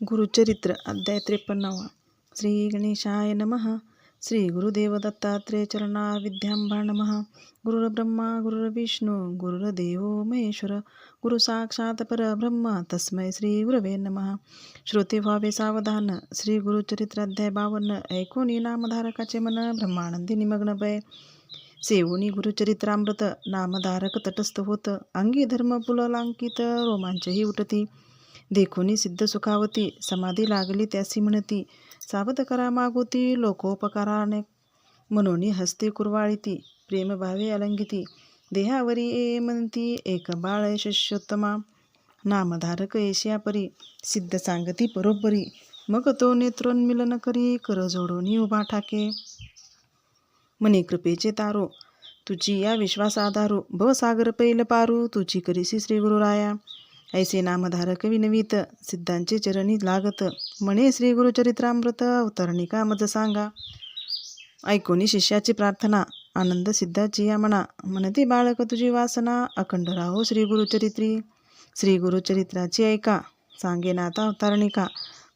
गुरुचरित्र अध्याय 53. श्री गणेशाय नमः. श्री गुरुदेव दत्तात्रेय चरणा विद्याम्भा नमः. गुरुर्ब्रह्मा गुरुर्विष्णू गुरुर्देवो महेश्वर गुरु साक्षात परब्रह्म तस्मै श्री गुरवे नमः. श्रोते व्हावे सावधान. श्री गुरुचरित्र अध्याय 52. ऐकोनी नामधारकाचे मन ब्रह्मानंदी निमग्न भय. सेवुनी गुरुचरित्रामृत नामधारक तटस्थ होत. अंगी धर्म पुललांकित रोमांचही उठती. देखोनी सिद्ध सुखावती समाधी लागली त्यासी म्हणती. सावध करा मागोती लोकोपकाराने म्हणून हस्ते कुरवाळीती. प्रेमभावे अलंगिती देहावरी ए म्हणती. एक बाळ शिष्योत्तमा नामधारक एशिया परी. सिद्ध सांगती परोपरी मग तो नेत्रोन्मिलन करी. कर जोडोनी उभा ठाके मने कृपेचे तारो. तुझी या विश्वास आधारू भवसागर पैल पारू. तुझी करीसी श्री गुरुराया ऐसे नामधारक विनवीत. सिद्धांचे चरणी लागत म्हणे श्री गुरुचरित्रामृत. अवतरणिका मज सांगा ऐकोनी शिष्याची प्रार्थना. आनंद सिद्धाची या मना म्हणते बाळक तुझी वासना. अखंड राहो श्री गुरुचरित्री. श्री गुरुचरित्राची ऐका सांगेन आता अवतारणिका.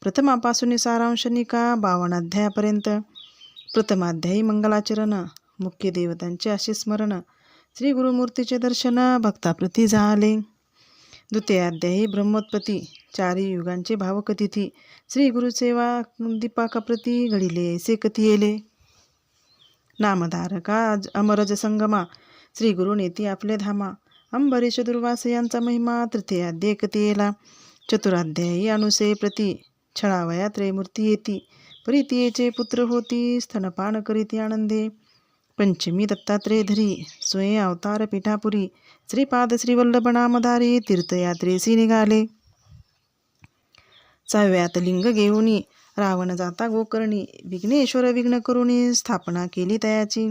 प्रथमापासून सारांशनिका 52 अध्यायापर्यंत. प्रथमाध्यायी मंगलाचरण. मुख्य देवतांचे असे स्मरण. श्री गुरुमूर्तीचे दर्शन भक्ताप्रती झाले. द्वितीयाध्यायी ब्रह्मोत्पत्ती. 4 युगांचे भावकथिती. श्री गुरुसेवा दीपाकाप्रती घडिले ऐसे कथी येले. नामधारका अमरज संगमा. श्री गुरु नेती आपले धामा. अंबरीश दुर्वास यांचा महिमा. तृतीयाध्याय कथी येला. चतुराध्यायी अनुसे प्रती. छळावया त्रयमूर्ती येती. परितीयेचे पुत्र होती. स्तनपान करीती आनंदे. पंचमी दत्तात्रेय धरी. स्वयं अवतार पिठापुरी. श्रीपाद श्रीवल्लभ नामधारी तीर्थयात्रेसी निघाले. 6व्यात लिंग घेऊनी रावण जाता गोकर्णी. विघ्नेश्वर विघ्न करुणी स्थापना केली तयाची.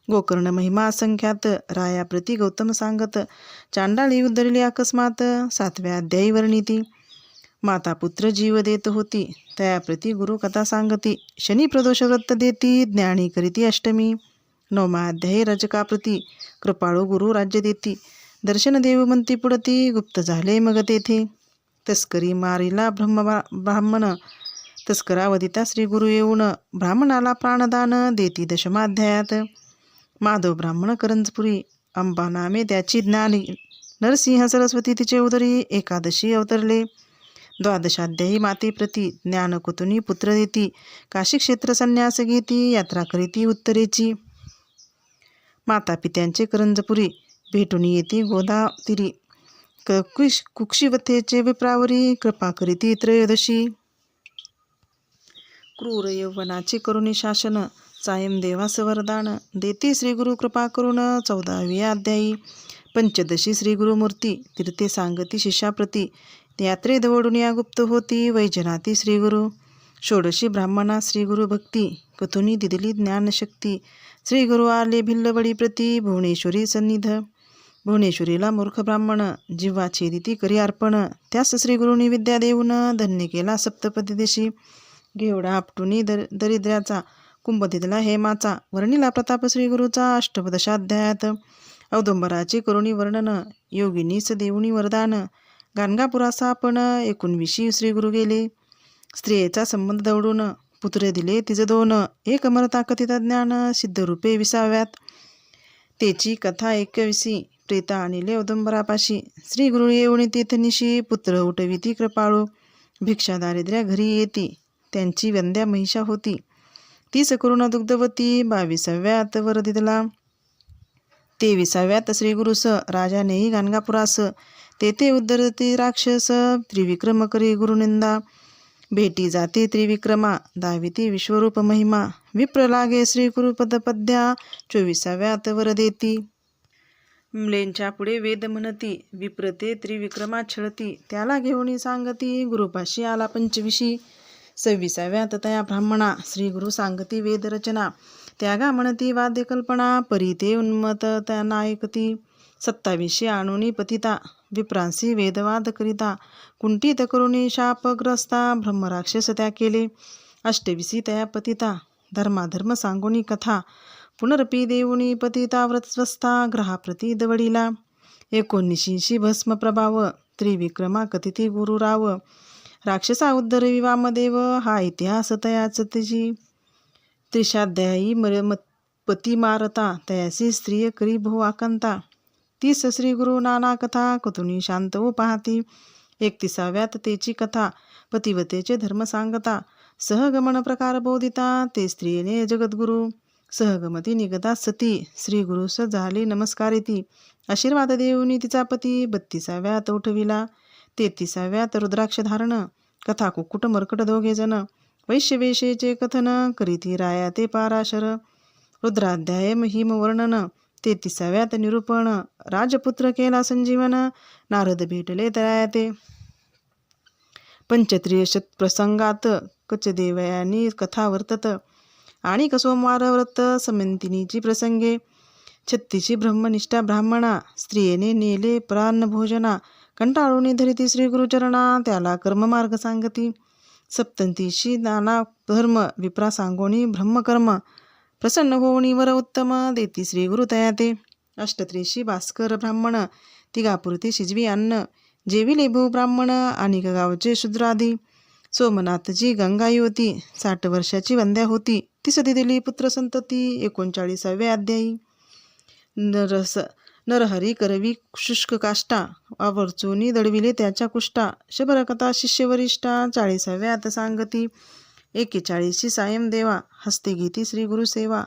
गोकर्ण महिमा असंख्यात रायाप्रती गौतम सांगत. चांडाळी उद्धरली अकस्मात. 7व्या अध्यायी वर्णिती. माता पुत्र जीव देत होती तयाप्रती गुरु कथा सांगती. शनी प्रदोष व्रत देती ज्ञानी करीती अष्टमी. 9वा अध्यायी रजकाप्रती. कृपाळू गुरु राज्य देती. दर्शन देव म्हणती पुढती. गुप्त झाले मग तेथे. तस्करी मारिला ब्राह्मण. तस्करावदिता श्री गुरु येऊन. ब्राह्मणाला प्राणदान देती 10माध्यायात. माधव ब्राह्मण करंजपुरी. अंबा नामे त्याची ज्ञानी. नरसिंह सरस्वती तिचे उदरी. 11 अवतरले. 12 माते प्रती. ज्ञान कुतुनी पुत्र देती. काशी क्षेत्र संन्यास घेती. यात्रा करीती उत्तरेची. माता पित्यांचे करंजपुरी. भेटून येती गोदातिरी. कुक्षिवथेचे विप्रावरी. कृपा करीती त्रयोदशी. क्रूर यौवनाचे करुणी शासन. सायम देवास वरदान देती श्री गुरु कृपा करून. 14वी अध्यायी. पंचदशी श्री गुरुमूर्ती. तीर्थे सांगती शिष्याप्रती. यात्रे दवडून या गुप्त होती. वैजनाती श्री गुरु. 16 ब्राह्मणा श्री गुरु भक्ती. कथुनी दिदली ज्ञानशक्ती. श्री गुरु आले भिल्लवडी प्रती. भुवनेश्वरी सन्निध. भुवनेश्वरीला मूर्ख ब्राह्मण. जिव्हा छेदिती करी अर्पण. त्यास श्री गुरुनी विद्या देऊन. धन्य केला सप्तपदी देशी. घेवडा आपटुनी दरिद्र्याचा. कुंभ दिदला हेमाचा. वर्णिला प्रताप श्री गुरुचा 8दशाध्यायात. औदुंबराचे करुणी वर्णन. योगिनीस देऊनी वरदान. गाणगापुरासा आपण 19 श्री गुरु गेले. स्त्रियेचा संबंध दवडून. पुत्र दिले तिज 2. एक अमरता कथिता ज्ञान. सिद्धरूपे 20व्यात. तेची कथा 21. प्रेता आणिले औदुंबरापाशी. श्री गुरु येऊन तीर्थनिशी. पुत्र उठविती कृपाळू. भिक्षा दारिद्र्या घरी येती. त्यांची वंद्या महिषा होती. 30 करुण दुग्धवती. 22व्यात वर दिदला. 23व्यात श्री गुरुस. राजानेही गाणगापुरास. तेथे उद्धरती राक्षस. त्रिविक्रम करी गुरुनिंदा. भेटी जाते त्रिविक्रमा. दाविती विश्वरूप महिमा. विप्र लागे श्री गुरुपदपद्या. 24व्यात वर देती. म्लेंच्या पुढे वेद म्हणती. विप्रते त्रिविक्रमा छळती. त्याला घेऊन सांगती. गुरुपाशी आला 25. 26व्यात तया ब्राह्मणा. श्री गुरु सांगती वेद रचना. त्यागा म्हणती वाद्य कल्पना. परी ते उन्मत त्यांना ऐकती. 27 आणुनी पतिता. विप्रांसी वेदवाद करिता. कुंठित करुणी शापग्रस्ता. ब्रह्मराक्षस त्या केले. 28 तया पतिता. धर्माधर्म सांगुनी कथा. पुनरपी देऊनी पतिता व्रतस्वस्था. ग्रहाप्रती दवडीला. 19 भस्म प्रभाव. त्रिविक्रमा कथिती गुरुराव. राक्षसा उद्धरवी वामदेव, हा इतिहास तयाच तिची. त्रिशाध्यायी पती मारता, तयासी स्त्रिय करी बहु आकांता. 30 श्री गुरु नाना कथा, कथुनी शांत व पाहती. 31व्यात तेची कथा, पतिवतेचे धर्म सांगता. सहगमन प्रकार बोधिता, ते स्त्रियेने जगद्गुरु. सहगमती निगता सती, श्री गुरुस झाली नमस्कारिती. आशीर्वाद देऊनी तिचा पती, 32व्यात उठविला. 33व्यात रुद्राक्ष धारण, कथा कुक्कुट मर्कट दोघे जण. वैश्यवेशेचे कथन, करीती राया ते पाराशर. रुद्राध्याय महिम वर्णन, 33व्यात निरूपण. राजपुत्र केला संजीवन, नारद भेटले तया ते. पंचत्रिय प्रसंगात, कचदेवयानी कथा वर्तत. आणि सोमवार व्रत समंतिनीची प्रसंगे. 36 ब्रह्मनिष्ठा ब्राह्मणा, स्त्रियेने नेले प्राण भोजना. कंटाळून धरिती श्री गुरुचरणा, त्याला कर्ममार्ग सांगती. 37 नाना धर्म, विप्रा सांगोनी ब्रह्मकर्म. प्रसन्न होऊनी वर उत्तम, देती श्री गुरु तया ते. 38 भास्कर ब्राह्मण, तिघापुरती शिजवी अन्न. जेविले भू ब्राह्मण, आणि गावचे शूद्रादी. सोमनाथजी गंगा युवती, 60 वर्षाची वंद्या होती. तिस दिली पुत्र संतती. 39व्या अध्यायी. नरहरी करवी शुष्क काष्टा, आवर्चूनी दळविले त्याच्या कुष्टा. शबरकथा शिष्यवरिष्ठा, 40व्यात सांगती. 41 सायम देवा, हस्ते गीती श्री गुरुसेवा.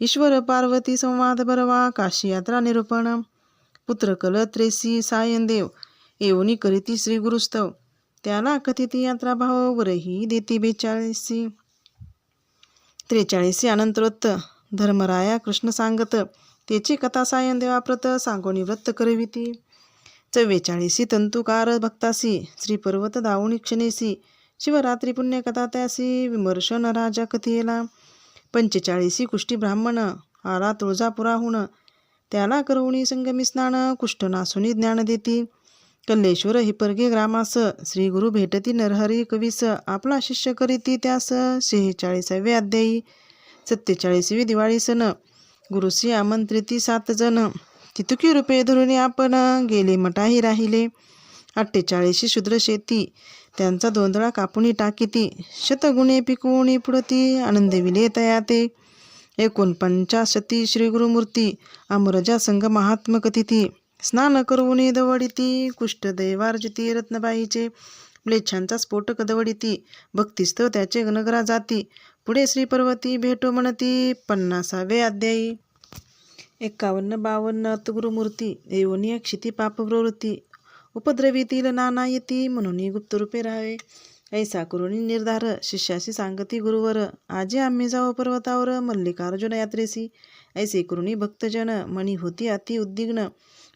ईश्वर पार्वती संवाद बरवा, काशी यात्रा निरूपण. पुत्रकल 83 सायनदेव, येऊनी करीती श्री गुरुस्तव. त्याला कथिती यात्रा भाव, वरही देती 42. 43 अनंतरोत्त, धर्मराया कृष्ण सांगत. त्याची कथा सायनदेवाप्रत, सांगोनी व्रत करविती. 44 तंतुकार भक्तासी, श्रीपर्वत दावुनी क्षणेसी. शिवरात्री पुण्यकथा त्यासी, विमर्शन राजा कथियेला. 45 कुष्टी ब्राह्मण, आला तुळजापुराहून. त्याला करुणी संगमी स्नान, कुष्ठ नासुनी ज्ञान देती. कल्लेश्वर हिपर्गे ग्रामास, श्री गुरु भेटती नरहरी कवीस. आपला शिष्य करीती त्यास. 46व्या अध्यायी. 47वी दिवाळी सण, गुरुसी आमंत्रिती 7 जण. तितुकी रूपे धरून आपण, गेले मठाही राहिले. 48 शूद्र शेती, त्यांचा दोंदळा कापुनी टाकीती. शतगुणे पिकवणी पुढती, आनंदविले तया ते. 49 श्री गुरुमूर्ती, अमरजा संग महात्म कथिती. स्नान करुणी दवडिती, कुष्ठ दैवार्जिती रत्नबाईचे. म्लेच्छांचा स्फोटक दवडिती, भक्तिस्तव त्याचे गणगरा जाती. पुढे श्री पर्वती भेटो म्हणती. 50वे अध्यायी. 51-52 गुरुमूर्ती, येऊनी क्षिती पाप प्रवृत्ती. उपद्रवीतील नाना येती, म्हणून गुप्तरूपे राहावे. ऐसा करुणी निर्धार, शिष्याशी सांगती गुरुवर. आजी आम्ही जाऊ पर्वतावर, मल्लिकार्जुन यात्रेसी. ऐसे करुणी भक्तजन, मनी होती अति उद्विग्न.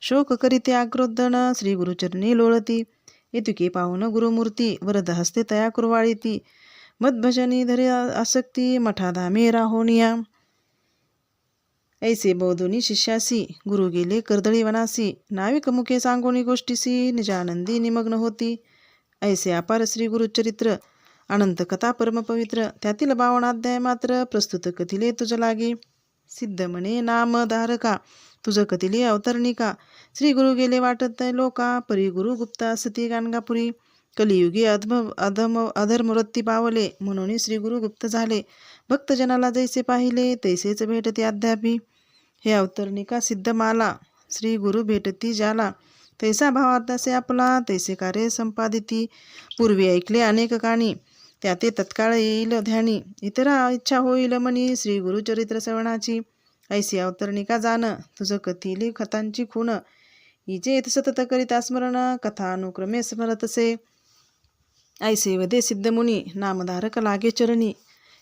शोक करीते आक्रोदन, श्री गुरुचरणी लोळती. इतुके पाहुन गुरुमूर्ती, वरद हस्ते तया कुरवाळीती. मदभजनी धरे आसक्ती, मठाधामे राहोनिया. ऐसे बोधुनी शिष्यासी, गुरु गेले कर्दळी वनासी. नाविक मुखे सांगोनी गोष्टीसी, निजानंदी निमग्न होती. ऐसे अपार श्री गुरुचरित्र, अनंत कथा परमपवित्र. त्यातील 52 अध्याय मात्र, प्रस्तुत कथिले तुझ लागे. सिद्ध म्हणे नामधारका, तुझ कथिले अवतरणिका. श्री गुरु गेले वाटत लोका, परी गुरु गुप्ता असती गाणगापुरी. कलियुगी अधर्मवृत्ती पावले, म्हणून श्री गुरु गुप्त झाले. भक्तजनाला जैसे पाहिले, तैसेच भेटते अद्यापी. हे अवतरणिका सिद्ध माला, श्री गुरु भेटती ज्याला. तैसा भाव तसे आपला, तैसे कार्य संपादिती. पूर्वी ऐकले अनेक काणी, त्या ते तत्काळ येईल ध्यानी. इतरा इच्छा होईल मनी, श्री गुरुचरित्र श्रवणाची. ऐसी अवतरणिका जाण, तुझ कथिली कथांची खूण. हिचे सतत करीता स्मरण, कथा अनुक्रमे स्मरतसे. ऐसे वदे सिद्धमुनी, नामधारक लागे चरणी.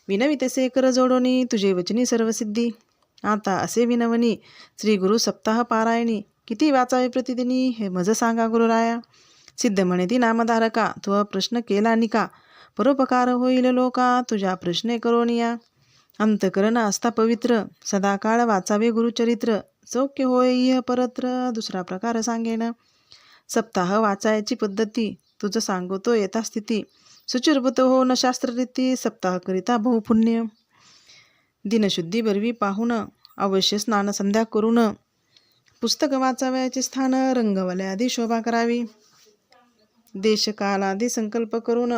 विनवितसे कर जोडोनी, तुझे वचनी सर्वसिद्धी. आता असे विनवनी, श्री गुरु सप्ताह पारायणी. किती वाचावे प्रतिदिनी, हे मज सांगा गुरुराया. सिद्ध म्हणे ती नामधारका, तो प्रश्न केला निका. परोपकार होईल लोका, तुझ्या प्रश्ने करोनिया. अंतकरण असता पवित्र, सदाकाळ वाचावे गुरुचरित्र. सौख्य होय इह परत्र, दुसरा प्रकार सांगेन. सप्ताह वाचायची पद्धती, तुझ सांगतो येता स्थिती. सुचिरभूत हो न शास्त्ररीती, सप्ताह करिता बहुपुण्य. दिनशुद्धी बरवी पाहून, अवश्य स्नान संध्या करून. पुस्तक वाचावयाचे स्थान, रंगवल्या आधी शोभा करावी. देशकालादी संकल्प करून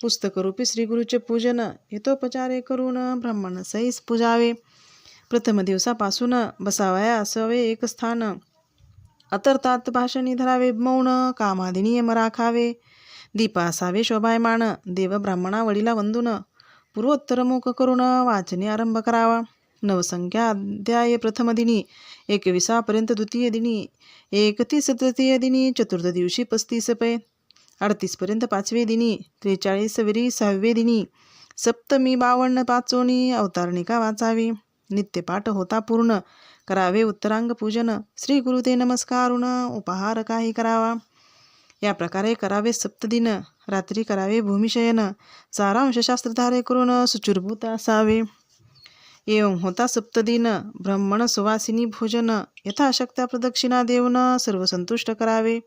पुस्तकरूपी श्रीगुरूचे पूजन हितोपचारे करून ब्राह्मण सईस पूजावे. प्रथम दिवसापासून बसावया असावे एक स्थान. अतर्तात भाषणी धरावे मौन. कामादी नियम राखावे. दीप असावे शोभायमान. देव ब्राह्मणा वडीला वंदून पूर्वोत्तर मुख करून वाचने आरंभ करावा. नवसंख्या अध्याय प्रथम दिनी 21पर्यंत द्वितीय दिनी 31 तृतीय दिनी चतुर्थ दिवशी 35 पै 38पर्यंत पाचवे दिनी 43 विरी 6वे दिनी सप्तमी 52 पाचोनी अवतारणिका वाचावी. नित्यपाठ होता पूर्ण करावे उत्तरांग पूजन. श्री गुरु ते नमस्कारून उपहार काही करावा. या प्रकारे करावे सप्तदिन. रात्री करावे भूमिशयन. सारांश शास्त्रधारे करून सुचूरभूत असावे. एवं होता सप्तदिन. ब्राह्मण सुवासिनी भोजन यथाशक्त्या प्रदक्षिणा देऊन सर्व संतुष्ट करावे.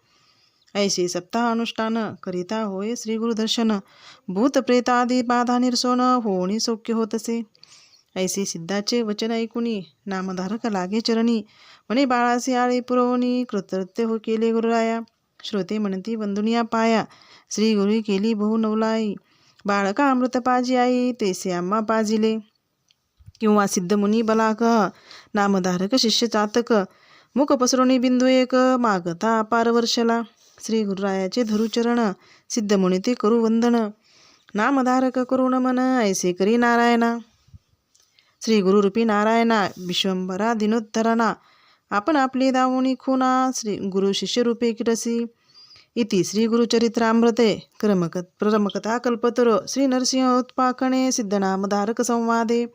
ऐसे सप्ताह अनुष्ठान करिता होय श्री गुरुदर्शन. भूत प्रेतादी बाधा निरसोन होणी सौख्य होतसे. ऐसे सिद्धाचे वचन ऐकुनी नामधारक लागे चरणी. म्हणे बाळाचे आळे पुरवणी कृतकृत्य हो केले गुरुराया. श्रोते म्हणती वंदुनिया पाया. श्री गुरु केली बहु नवलाई. बाळका अमृत पाजी आई तेसे आम्हा पाजिले. किंवा सिद्धमुनी बलाक नामधारक शिष्य चातक. मुख पसरुणी बिंदू एक मागता अपार वर्षला. श्री गुरुरायाचे धरुचरण सिद्धमुनी ते करू वंदन. नामधारक करुण मन ऐसे करी नारायणा. श्री गुरुरूपी नारायणा विश्वंभरा दिनोत्तरणा. आपण आपली दावणी खुना श्री गुरु शिष्यरूपे किरसी. इति श्री गुरुचरित्रामृते क्रमकथा कल्पतरो श्री नरसिंहोत्पाकणे सिद्धनामधारक संवादे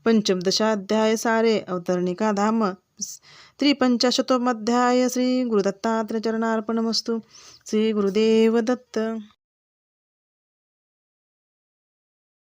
पंचमदशाध्याय सारे अवतरणिका धाम 53 श्री गुरुदत्तात्रय चरणार्पणमस्तु. श्री गुरुदेव दत्त.